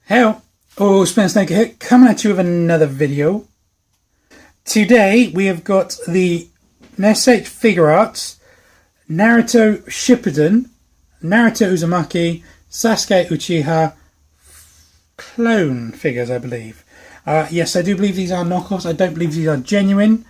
Hello, Spence Snake here, coming at you with another video. Today we have got the SH Figuarts, Naruto Shuippuden, Naruto Uzumaki, Sasuke Uchiha clone figures, I believe. Yes, I do believe these are knockoffs. I don't believe these are genuine.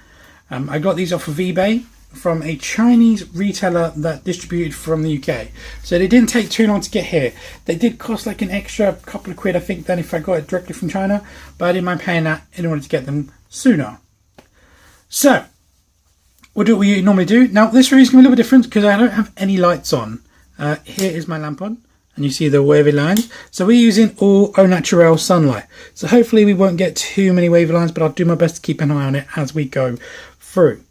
I got these off of eBay from a Chinese retailer that distributed from the UK. So they didn't take too long to get here. They did cost like an extra couple of quid, I think, than if I got it directly from China, but I didn't mind paying that in order to get them sooner. So, we'll do what we normally do. Now, this video is going to be a little bit different because I don't have any lights on. Here is my lamp on, and you see the wavy lines. So we're using all au naturel sunlight. So hopefully we won't get too many wavy lines, but I'll do my best to keep an eye on it as we go through.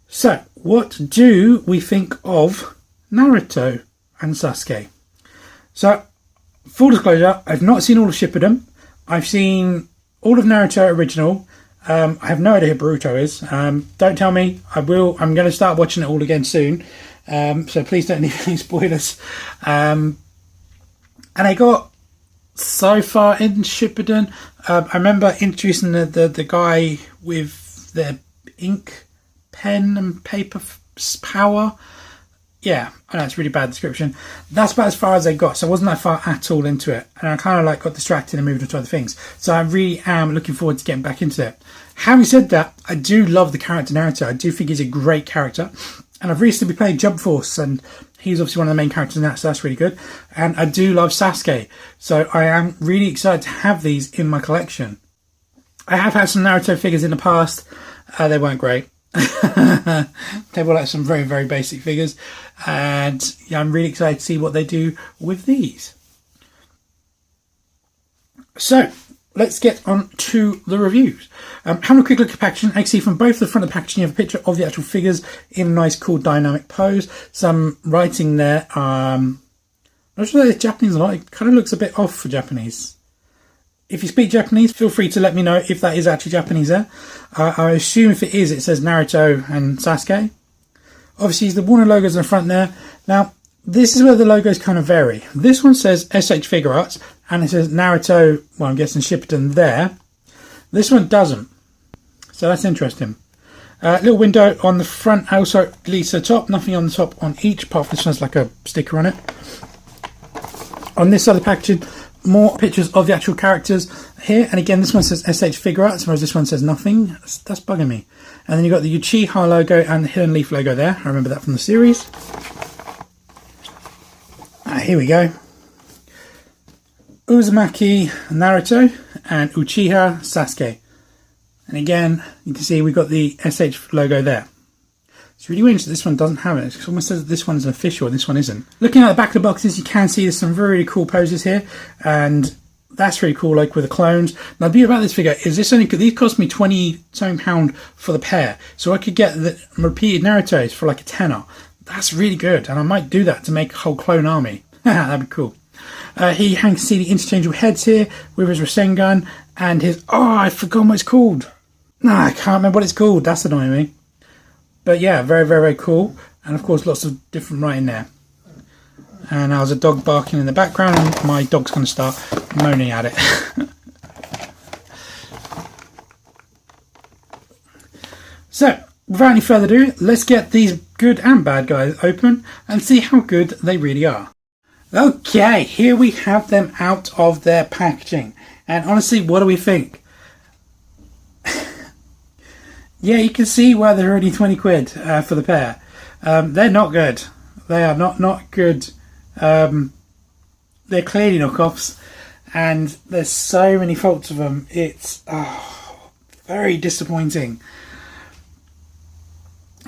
So, what do we think of Naruto and Sasuke? So, full disclosure, I've not seen all of Shuippuden. I've seen all of Naruto original. I have no idea who Naruto is. Don't tell me. I'm going to start watching it all again soon. So please don't leave any spoilers. And I got so far in Shuippuden. I remember introducing the guy with the ink, pen and paper power. Yeah, I know it's a really bad description. That's about as far as I got, so I wasn't that far at all into it, and I kind of like got distracted and moved on to other things. So I really am looking forward to getting back into it. Having said that, I do love the character Naruto. I do think he's a great character, and I've recently played Jump Force, and he's obviously one of the main characters in that, so that's really good. And I do love Sasuke, so I am really excited to have these in my collection. I have had some Naruto figures in the past. They weren't great. They were like some very, very basic figures, and yeah, I'm really excited to see what they do with these. So let's get on to the reviews. Having a quick look at the packaging, I can see from both the front of the packaging you have a picture of the actual figures in a nice, cool, dynamic pose. Some writing there. I'm not sure that it's Japanese or not. It kind of looks a bit off for Japanese. If you speak Japanese, feel free to let me know if that is actually Japanese there. I assume if it is, it says Naruto and Sasuke. Obviously, the Warner logos in the front there. Now, this is where the logos kind of vary. This one says SH Figuarts, and it says Naruto, well, I'm guessing Shuippuden there. This one doesn't. So that's interesting. Little window on the front, also leads to the top. Nothing on the top on each part. This one has like a sticker on it. On this side of the packaging, more pictures of the actual characters here, and again this one says SH Figuarts, whereas this one says nothing. That's bugging me. And then you've got the Uchiha logo and the Hidden Leaf logo there. I remember that from the series. Here we go. Uzumaki Naruto and Uchiha Sasuke. And again, you can see we've got the SH logo there. It's really weird that this one doesn't have it. It almost says that this one is official and this one isn't. Looking at the back of the boxes, you can see there's some really cool poses here, and that's really cool, like with the clones. Now the beauty about this figure is these cost me £20 for the pair, so I could get the repeated Naruto's for like a tenner. That's really good, and I might do that to make a whole clone army. That'd be cool. He can see the interchangeable heads here with his Rasengan and his... Oh, I forgot what it's called. Nah, I can't remember what it's called. That's annoying me. But yeah, very, very, very cool. And of course, lots of different writing there. And there's a dog barking in the background, and my dog's going to start moaning at it. So, without any further ado, let's get these good and bad guys open and see how good they really are. Okay, here we have them out of their packaging. And honestly, what do we think? Yeah, you can see why they're only 20 quid for the pair. They're not good. They are not good. They're clearly knockoffs, and there's so many faults of them. It's very disappointing.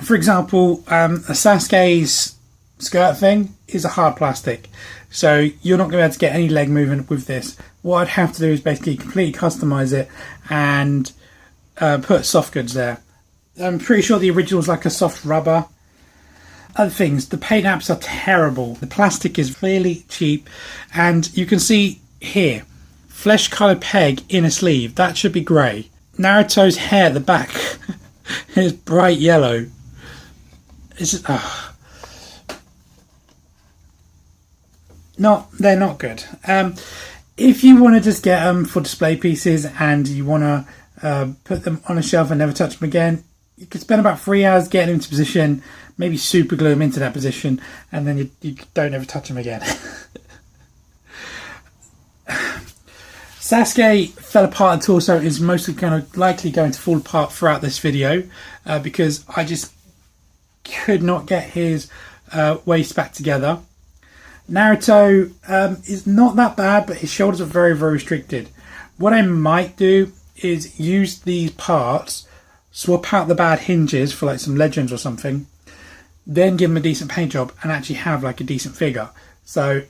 For example, Sasuke's skirt thing is a hard plastic, so you're not going to be able to get any leg movement with this. What I'd have to do is basically completely customize it and put soft goods there. I'm pretty sure the original is like a soft rubber. Other things, the paint apps are terrible. The plastic is really cheap, and you can see here, flesh coloured peg in a sleeve. That should be grey. Naruto's hair at the back is bright yellow. It's just, they're not good. If you want to just get them for display pieces and you want to put them on a shelf and never touch them again, you could spend about 3 hours getting them into position, maybe super glue them into that position, and then you don't ever touch them again. Sauske fell apart and torso is mostly likely going to fall apart throughout this video because I just could not get his waist back together. Naruto is not that bad, but his shoulders are very, very restricted. What I might do is use these parts, swap out the bad hinges for like some legends or something, then give him a decent paint job and actually have like a decent figure. So,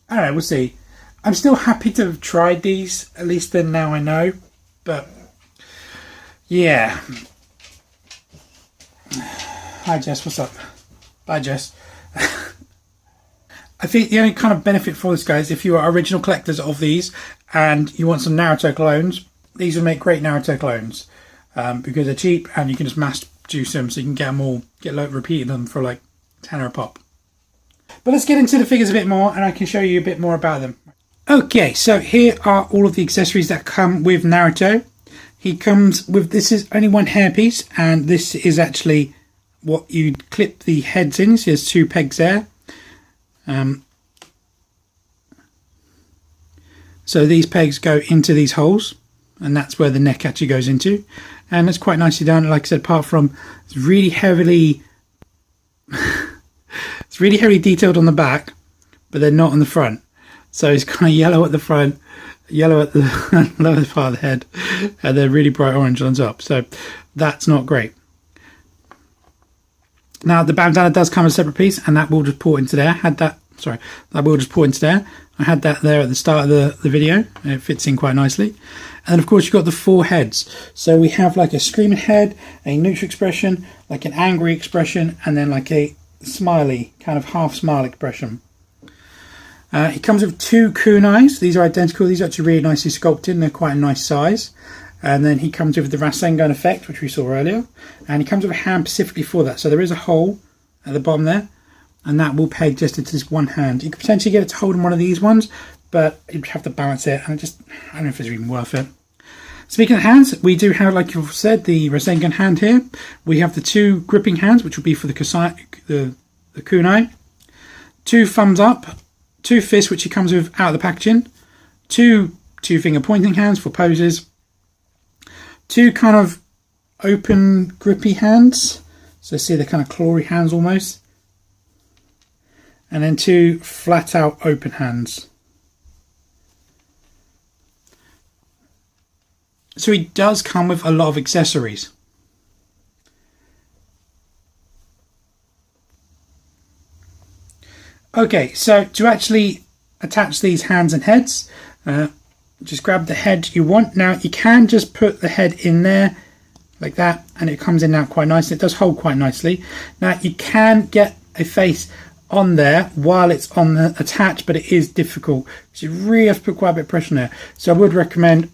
I don't know, we'll see. I'm still happy to have tried these, at least then now I know, but yeah. Hi Jess, what's up? Bye Jess. I think the only kind of benefit for this, guys, if you are original collectors of these and you want some Naruto clones, these would make great Naruto clones because they're cheap and you can just mass juice them, so you can get them all, repeating them for like £10 a pop. But let's get into the figures a bit more and I can show you a bit more about them. Okay, so here are all of the accessories that come with Naruto. He comes with, this is only one hairpiece, and this is actually what you clip the heads in. So there's 2 pegs there. So these pegs go into these holes, and that's where the neck actually goes into. And it's quite nicely done. Like I said, apart from it's really heavily it's really heavily detailed on the back, but they're not on the front. So it's kind of yellow at the front, yellow at the lower part of the head, and then really bright orange on top. So that's not great. Now the bandana does come as a separate piece, and that will just pour into there. That will just pour into there. I had that there at the start of the video, and it fits in quite nicely. And of course you've got the 4 heads. So we have like a screaming head, a neutral expression, like an angry expression, and then like a smiley, kind of half smile expression. It comes with 2 kunais. These are identical. These are actually really nicely sculpted and they're quite a nice size. And then he comes with the Rasengan effect, which we saw earlier. And he comes with a hand specifically for that. So there is a hole at the bottom there, and that will peg just into this one hand. You could potentially get it to hold in one of these ones, but you'd have to balance it, and I don't know if it's even worth it. Speaking of hands, we do have, like you've said, the Rasengan hand here. We have the 2 gripping hands, which will be for the kunai. 2 thumbs up. 2 fists, which he comes with out of the packaging. 2 finger pointing hands for poses. 2 kind of open grippy hands. So see, they're kind of clawy hands almost. And then 2 flat out open hands. So he does come with a lot of accessories. Okay, so to actually attach these hands and heads, just grab the head you want. Now you can just put the head in there like that, and it comes in out quite nicely. It does hold quite nicely. Now you can get a face on there while it's on the attached, but it is difficult. So you really have to put quite a bit of pressure on there. So I would recommend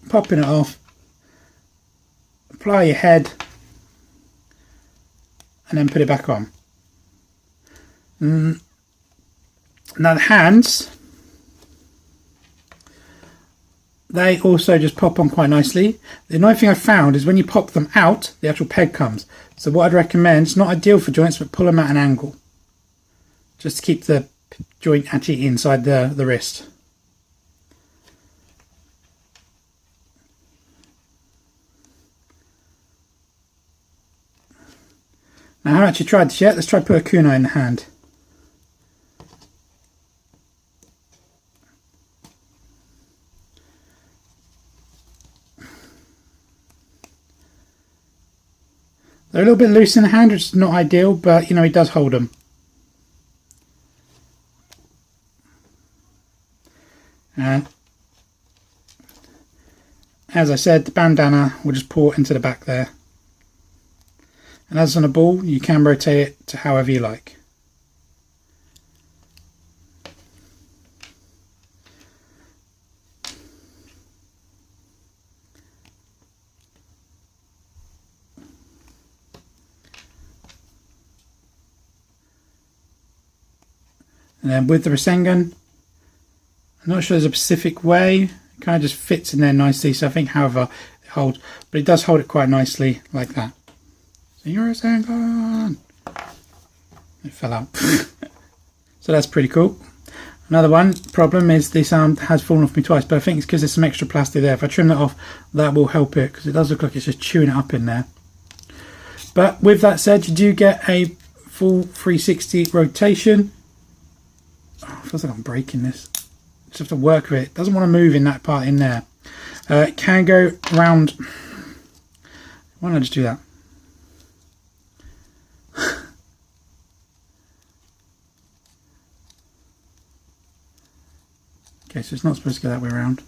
popping it off, apply your head, and then put it back on. Now the hands, they also just pop on quite nicely. The annoying thing I found is when you pop them out, the actual peg comes. So what I'd recommend, it's not ideal for joints, but pull them at an angle, just to keep the joint actually inside the wrist. Now I haven't actually tried this yet. Let's try to put a kunai in the hand. They're a little bit loose in the hand, which is not ideal, but you know, he does hold them. And as I said, the bandana will just pour into the back there. And as on a ball, you can rotate it to however you like. And then with the Rasengan, I'm not sure there's a specific way. It kind of just fits in there nicely. So I think, however, it holds, but it does hold it quite nicely like that. Zero Sengon. It fell out. So that's pretty cool. Another one problem is this arm has fallen off me twice, but I think it's because there's some extra plastic there. If I trim that off, that will help it, because it does look like it's just chewing it up in there. But with that said, you do get a full 360 rotation. Oh, it feels like I'm breaking this. Just have to work with it. It doesn't want to move in that part in there. It can go around. Why don't I just do that? Okay, so it's not supposed to go that way around.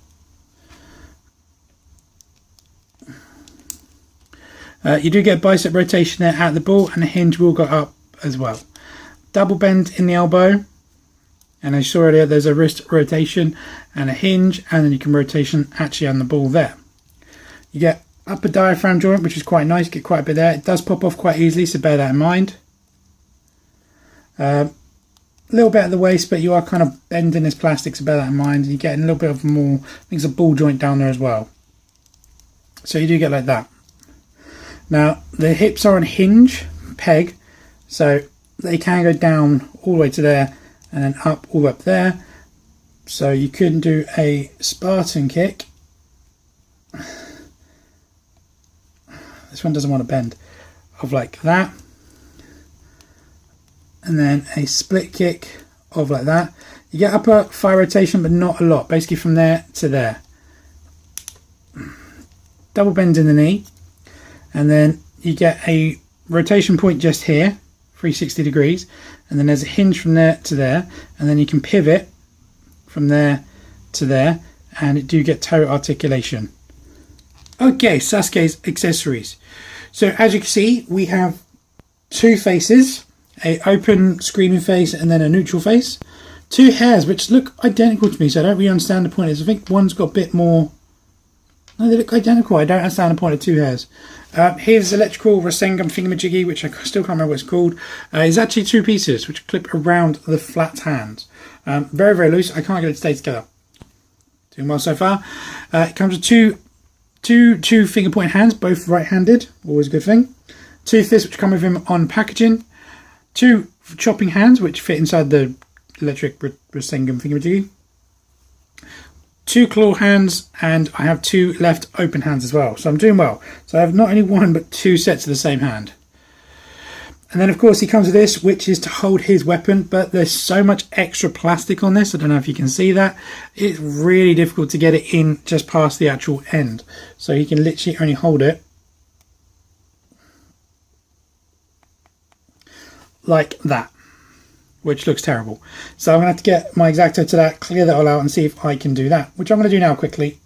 You do get bicep rotation there at the ball, and the hinge will go up as well. Double bend in the elbow, and as you saw earlier, there's a wrist rotation and a hinge, and then you can rotation actually on the ball there. You get upper diaphragm joint, which is quite nice, get quite a bit there. It does pop off quite easily, so bear that in mind. A little bit at the waist, but you are kind of bending this plastic, so bear that in mind. You get a little bit of more, I think it's a ball joint down there as well. So you do get like that. Now, the hips are on hinge, peg, so they can go down all the way to there and then up all the way up there. So you couldn't do a Spartan kick. This one doesn't want to bend. Of like that. And then a split kick of like that. You get upper thigh rotation, but not a lot. Basically from there to there. Double bend in the knee. And then you get a rotation point just here, 360 degrees. And then there's a hinge from there to there. And then you can pivot from there to there. And it do get toe articulation. Okay, Sauke's accessories. So as you can see, we have two faces. A open screaming face and then a neutral face. Two hairs which look identical to me, so I don't really understand the point. I think one's got a bit more. No, they look identical. I don't understand the point of two hairs. Here's electrical Rasengan thingamajiggy, which I still can't remember what it's called. It's actually two pieces which clip around the flat hand. Very, very loose. I can't get it to stay together. Doing well so far. It comes with two finger point hands, both right-handed. Always a good thing. Two fists which come with him on packaging. Two chopping hands which fit inside the electric Rasengan thingamajiggy. Two claw hands, and I have two left open hands as well. So I'm doing well. So I have not only one but two sets of the same hand. And then of course he comes with this, which is to hold his weapon, but there's so much extra plastic on this. I don't know if you can see that. It's really difficult to get it in just past the actual end. So he can literally only hold it like that, which looks terrible. So I'm going to have to get my X-Acto to that, clear that all out and see if I can do that, which I'm going to do now quickly.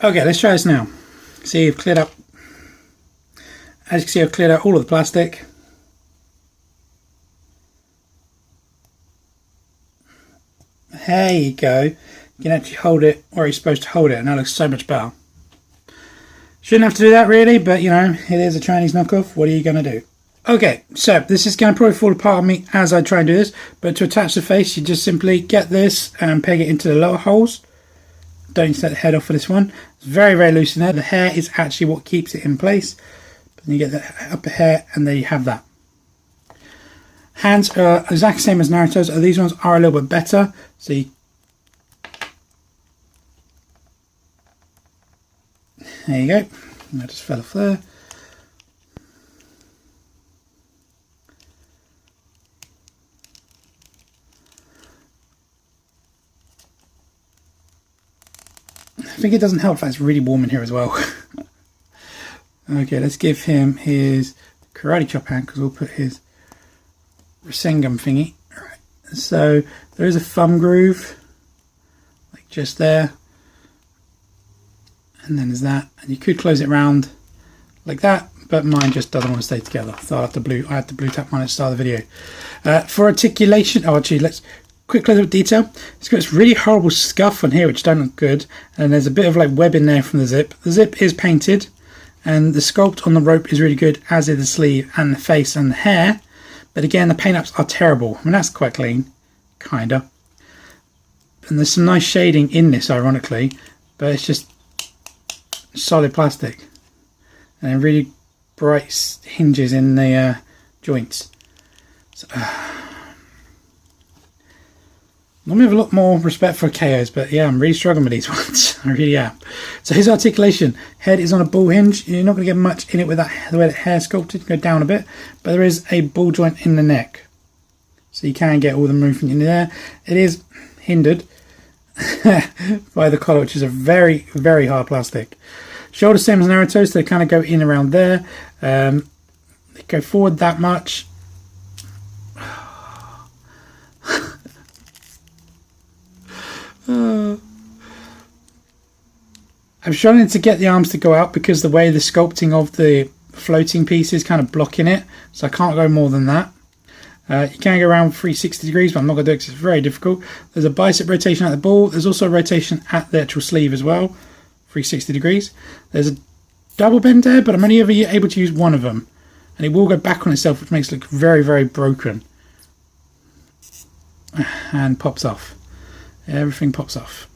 Okay, let's try this now. See, I've cleared up. As you can see, I've cleared out all of the plastic. There you go. You can actually hold it where you're supposed to hold it, and that looks so much better. Shouldn't have to do that really, but you know, it is a Chinese knockoff. What are you going to do? Okay, so this is going to probably fall apart on me as I try and do this, but to attach the face, you just simply get this and peg it into the lower holes. Don't set the head off for this one. It's very, very loose in there. The hair is actually what keeps it in place. But then you get the upper hair, and there you have that. Hands are exactly the same as Naruto's. These ones are a little bit better. So you, there you go. That just fell off there. I think it doesn't help if it's really warm in here as well. Okay, let's give him his karate chop hand, because we'll put his Rasengan thingy. Alright, so there is a thumb groove, like just there, and then there's that, and you could close it round like that, but mine just doesn't want to stay together, so I had to blue tap mine at the start of the video. For articulation, oh actually let's quick close-up detail. It's got this really horrible scuff on here which don't look good, and there's a bit of like web in there from the zip. The zip is painted, and the sculpt on the rope is really good, as is the sleeve and the face and the hair. But again, the paint-ups are terrible. I mean, that's quite clean, kinda. And there's some nice shading in this, ironically, but it's just solid plastic. And then really bright hinges in the joints. So, normally have a lot more respect for KOs, but yeah, I'm really struggling with these ones. I really am. So his articulation. Head is on a ball hinge. You're not going to get much in it with that, the way the hair sculpted. Go down a bit, but there is a ball joint in the neck, so you can get all the movement in there. It is hindered by the collar, which is a very, very hard plastic. Shoulder same as Naruto, so they kind of go in around there. They go forward that much. I'm struggling to get the arms to go out because the way the sculpting of the floating piece is kind of blocking it, so I can't go more than that. You can go around 360 degrees, but I'm not going to do it because it's very difficult. There's a bicep rotation at the ball. There's also a rotation at the actual sleeve as well, 360 degrees. There's a double bend there, but I'm only ever able to use one of them, and it will go back on itself, which makes it look very, very broken. And pops off. Everything pops off.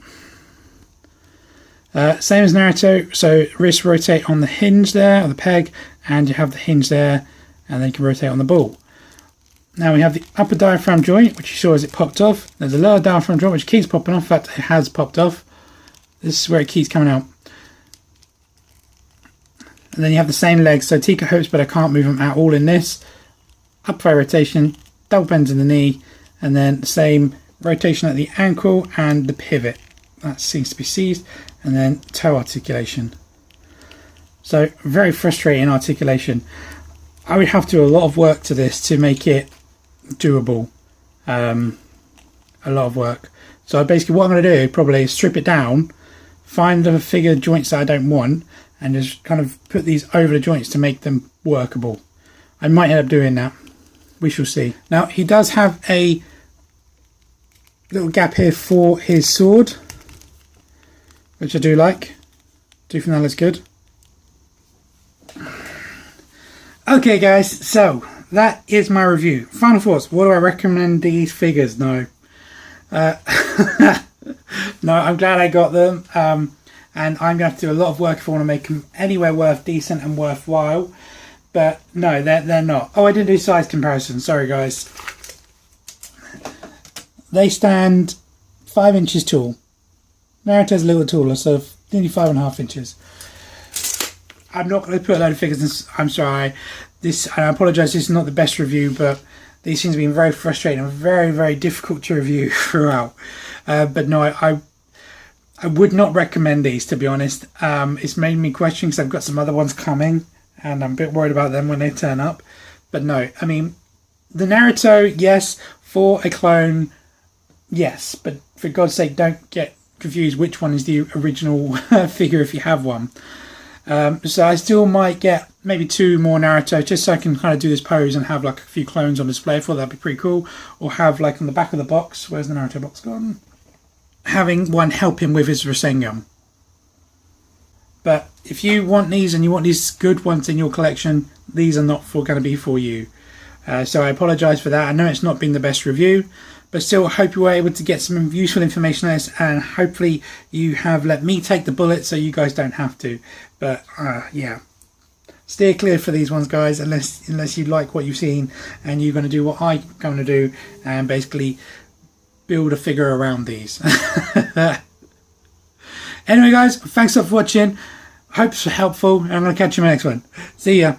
Same as Naruto, so wrists rotate on the hinge there, or the peg, and you have the hinge there, and then you can rotate on the ball. Now we have the upper diaphragm joint, which you saw as it popped off. There's a lower diaphragm joint which keeps popping off. In fact, it has popped off. This is where it keeps coming out. And then you have the same legs, so Tika hopes, but I can't move them at all in this. Upper thigh rotation, double bends in the knee, and then the same rotation at the ankle and the pivot. That seems to be seized. And then toe articulation. So very frustrating articulation. I would have to do a lot of work to this to make it doable. A lot of work. So basically what I'm going to do probably is strip it down, find the figure joints that I don't want, and just kind of put these over the joints to make them workable. I might end up doing that. We shall see. Now he does have a little gap here for his sword, which I do like. Do think that looks good. Okay guys, so that is my review. Final thoughts. What do I recommend these figures? No. No, I'm glad I got them. And I'm going to have to do a lot of work if I want to make them anywhere worth decent and worthwhile. But no, they're not. Oh, I didn't do size comparison. Sorry guys. They stand 5 inches tall. Naruto's a little taller, so nearly 5.5 inches. I'm not going to put a load of figures in. I'm sorry. I apologise, this is not the best review, but these things have been very frustrating and very, very difficult to review throughout. But no, I would not recommend these, to be honest. It's made me question because I've got some other ones coming, and I'm a bit worried about them when they turn up. But no, I mean, the Naruto, yes. For a clone, yes. But for God's sake, don't get confused which one is the original figure if you have one. So I still might get maybe 2 more Naruto just so I can kind of do this pose and have like a few clones on display. I thought that'd be pretty cool. Or have like on the back of the box, where's the Naruto box gone? Having one help him with his Rasengan. But if you want these and you want these good ones in your collection, these are not going to be for you. So I apologise for that. I know it's not been the best review, but still I hope you were able to get some useful information on this, and hopefully you have let me take the bullet so you guys don't have to. But yeah, steer clear for these ones, guys, unless you like what you've seen and you're going to do what I'm going to do and basically build a figure around these. Anyway guys, thanks a lot for watching. Hope it's helpful, and I'm going to catch you in my next one. See ya.